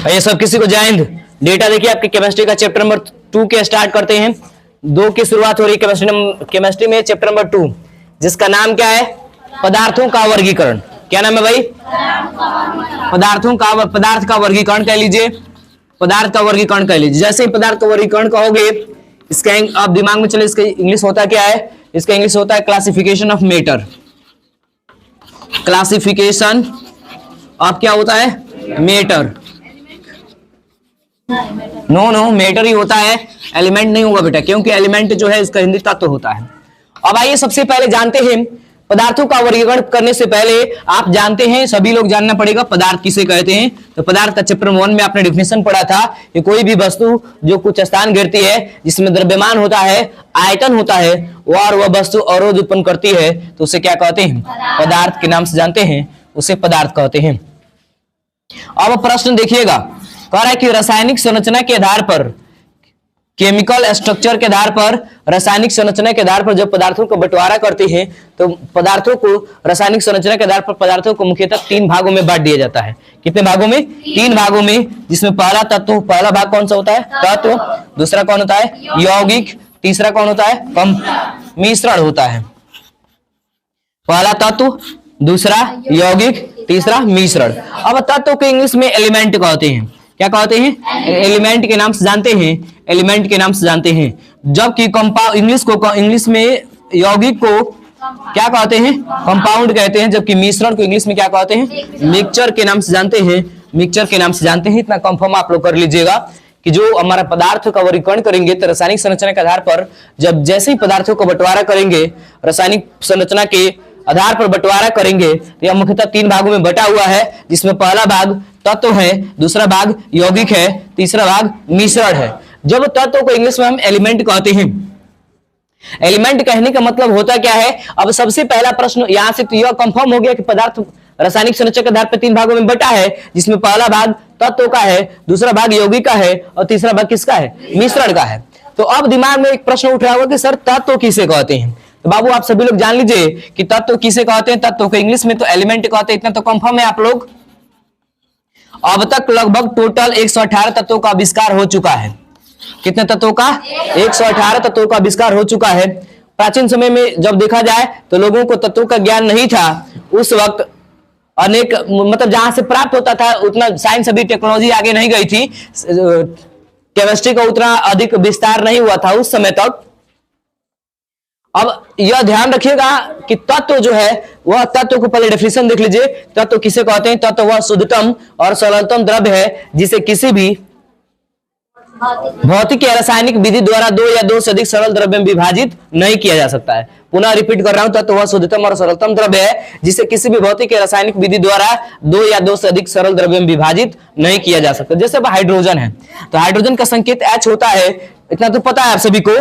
ये सब किसी को जय हिंद। डेटा देखिए आपके केमिस्ट्री का चैप्टर नंबर 2 के स्टार्ट करते हैं। 2 की शुरुआत हो रही है केमिस्ट्री में चैप्टर नंबर 2, जिसका नाम क्या है? पदार्थों का वर्गीकरण। क्या नाम है भाई? पदार्थ का वर्गीकरण कह लीजिए। पदार्थ का वर्गीकरण कह लीजिए। जैसे ही पदार्थ का वर्गीकरण कहोगे, इसका आप दिमाग में चले, इसका इंग्लिश होता क्या है? इसका इंग्लिश होता है classification of matter. Classification of क्या होता है? मैटर। नो मैटर ही होता है, एलिमेंट नहीं होगा बेटा, क्योंकि एलिमेंट जो है इसका हिंदी तत्व होता है। अब आइए सबसे पहले जानते हैं पदार्थों का वर्गीकरण करने से पहले आप जानते हैं, सभी लोग जानना पड़ेगा पदार्थ किसे कहते हैं। तो पदार्थ का चैप्टर 1 में आपने डेफिनेशन पढ़ा था कि कोई भी वस्तु जो कुछ स्थान घेरती है, जिसमें द्रव्यमान होता है, आयतन होता है, और वह वस्तु अवरोध उत्पन्न करती है, तो उसे क्या कहते हैं? पदार्थ के नाम से जानते हैं, उसे पदार्थ कहते हैं। अब प्रश्न देखिएगा, कह रहा है कि रासायनिक संरचना के आधार पर, केमिकल स्ट्रक्चर के आधार पर, रासायनिक संरचना के आधार पर जब पदार्थों को बंटवारा करते हैं, तो पदार्थों को रासायनिक संरचना के आधार पर पदार्थों को मुख्यतः 3 भागों में बांट दिया जाता है। कितने भागों में? 3 भागों में, जिसमें पहला तत्व, पहला भाग कौन सा होता है? तत्व। दूसरा कौन होता है? यौगिक। तीसरा कौन होता है? मिश्रण होता है। पहला तत्व, दूसरा यौगिक, तीसरा मिश्रण। अब तत्व को इंग्लिश में एलिमेंट कहते हैं। क्या कहते हैं? एलिमेंट के नाम से जानते हैं, एलिमेंट के नाम से जानते हैं। जबकि इंग्लिश में यौगिक को क्या कहते हैं? कंपाउंड कहते हैं। जबकि मिश्रण को इंग्लिश में क्या कहते हैं? मिक्सचर के नाम से जानते हैं, मिक्सचर के नाम से जानते हैं। इतना कंफर्म आप लोग कर लीजिएगा कि जो हमारा पदार्थ का वर्गीकरण करेंगे, तो रासायनिक संरचना के आधार पर जब जैसे ही पदार्थों को बंटवारा करेंगे, रासायनिक संरचना के आधार पर बंटवारा करेंगे, तो यह मुख्यतः 3 भागों में बटा हुआ है, जिसमें पहला भाग तत्व है, दूसरा भाग यौगिक है, तीसरा भाग मिश्रण है। जब तत्व को इंग्लिश में हम एलिमेंट कहते हैं, एलिमेंट कहने का मतलब होता क्या है? अब सबसे पहला प्रश्न यहां से तो यह कंफर्म हो गया कि पदार्थ रासायनिक संरचना के आधार पर 3 भागों में बटा है, जिसमें पहला भाग तत्व का है, दूसरा भाग यौगिक का है, और तीसरा भाग किसका है? मिश्रण का है। तो अब दिमाग में एक प्रश्न उठ रहा होगा कि सर तत्व किसे कहते हैं? तो बाबू आप सभी लोग जान लीजिए कि तत्व किसे कहते हैं। तत्व को इंग्लिश में तो एलिमेंट कहते हैं, इतना तो कंफर्म है आप लोग। अब तक लगभग टोटल 118 तत्वों का आविष्कार हो चुका है। कितने तत्वों का? 118 तत्वों का आविष्कार हो चुका है। प्राचीन समय में जब देखा जाए तो लोगों को तत्वों का ज्ञान नहीं था। उस वक्त अनेक मतलब जहां से प्राप्त होता था, उतना साइंस अभी टेक्नोलॉजी आगे नहीं गई थी, केमिस्ट्री का उतना अधिक विस्तार नहीं हुआ था उस समय तक। अब यह ध्यान रखिएगा कि तत्व जो है, वह तत्व को पहले डेफिनेशन देख लीजिए। तत्व किसे कहते हैं? तत्व वह शुद्धतम और सरलतम द्रव्य है जिसे किसी भी भौतिक या रासायनिक विधि द्वारा 2 या 2 से अधिक सरल द्रव्य में विभाजित नहीं किया जा सकता है। पुनः रिपीट कर रहा हूं, तत्व वह शुद्धतम और सरलतम द्रव्य है जिसे किसी भी भौतिक या रासायनिक विधि द्वारा 2 या 2 से अधिक सरल द्रव्य में विभाजित नहीं किया जा सकता। जैसे अब हाइड्रोजन है, तो हाइड्रोजन का संकेत H होता है, इतना तो पता है आप सभी को।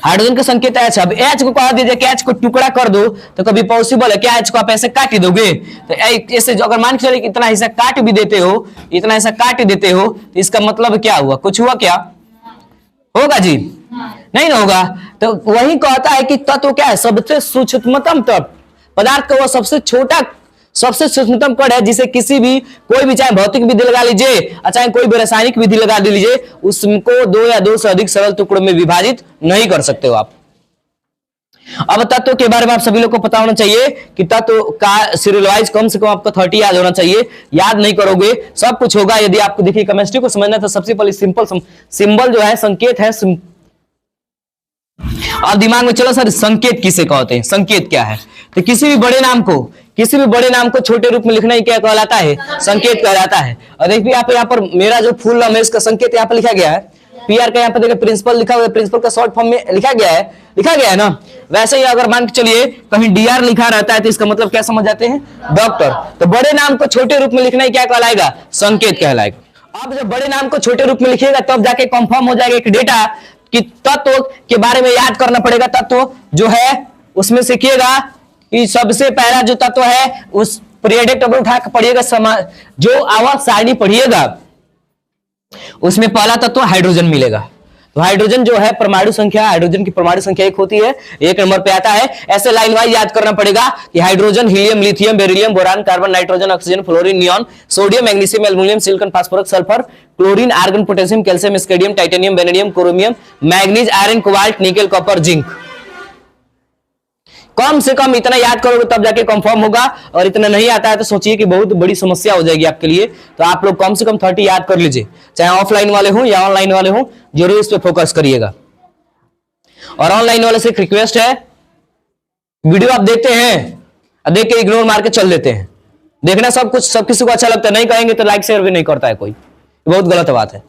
हाइड्रोजन का संकेत H। अब H को कहा दीजिए कि H को टुकड़ा कर दो, तो कभी पॉसिबल है क्या? H को आप ऐसे काट ही दोगे? तो ऐसे अगर मान के चलिए इतना हिस्सा काट भी देते हो, इतना हिस्सा काट देते हो, तो इसका मतलब क्या हुआ? कुछ हुआ क्या? होगा जी? नहीं ना होगा। तो वही कहता है कि तत्व क्या है? सबसे सूक्ष्मतम तत्व। पदार्थ का वह सबसे छोटा, सबसे सूक्ष्मतम कण है जिसे किसी भी, कोई भी, चाहे भौतिक विधि लगा लीजिए, चाहे कोई भी रासायनिक विधि लगा लीजिए, उसको 2 या 2 से अधिक सरल टुकड़ों में विभाजित नहीं कर सकते हो आप। अब तत्व के बारे में आप सभी लोग को पता होना चाहिए कि तत्व का सीरियल वाइज कम से कम आपको 30 याद होना चाहिए। याद नहीं करोगे सब कुछ होगा। यदि आपको देखिए केमिस्ट्री को समझना है तो सबसे पहले सिंपल सिंबल जो है, संकेत है। अब दिमाग में चलो सर संकेत किसे कहते हैं? संकेत क्या है? तो किसी भी बड़े नाम को छोटे रूप में लिखना ही क्या कहलाता है? संकेत कहलाता है। और देखिए आप यहाँ पर मेरा जो फुल नाम है इसका संकेत यहाँ पर लिखा गया है। PR का यहाँ पर देखिए प्रिंसिपल लिखा हुआ है, प्रिंसिपल का शॉर्ट फॉर्म में लिखा गया है ना। वैसे ही अगर मान के चलिए कहीं DR लिखा रहता है तो इसका मतलब क्या समझ जाते हैं? डॉक्टर। तो बड़े नाम को छोटे रूप में लिखना ही क्या कहलाएगा? संकेत कहलाएगा। अब जब बड़े नाम को छोटे रूप में लिखिएगा तब जाके कंफर्म हो जाएगा एक डेटा कि तत्व के बारे में याद करना पड़ेगा। तत्व जो है उसमें सीखिएगा कि सबसे पहला जो तत्व है उस पीरियोडिक टेबल उठा के पढ़िएगा, जो आवर्त सारणी पढ़िएगा, उसमें पहला तत्व हाइड्रोजन मिलेगा। तो हाइड्रोजन जो है परमाणु संख्या, हाइड्रोजन की परमाणु संख्या 1 होती है, 1 नंबर पे आता है। ऐसे लाइन वाइज याद करना पड़ेगा कि hydrogen, helium, lithium, beryllium, boron, carbon, nitrogen, oxygen, fluorine, neon, sodium, magnesium, aluminium, silicon, phosphorus, sulphur, chlorine, argon, potassium, calcium, scandium, titanium, vanadium, chromium, manganese, iron, cobalt, nickel, copper, zinc. कम से कम इतना याद करोगे तब जाके कंफर्म होगा, और इतना नहीं आता है तो सोचिए कि बहुत बड़ी समस्या हो जाएगी आपके लिए। तो आप लोग कम से कम 30 याद कर लीजिए, चाहे ऑफलाइन वाले हो या ऑनलाइन वाले हो, जरूर इस पे फोकस करिएगा। और ऑनलाइन वाले से एक रिक्वेस्ट है, वीडियो आप देखते हैं, देख के इग्नोर मार के चल देते हैं। देखना सब कुछ सब किसी को अच्छा लगता है, नहीं कहेंगे तो लाइक शेयर भी नहीं करता है कोई, बहुत गलत बात है।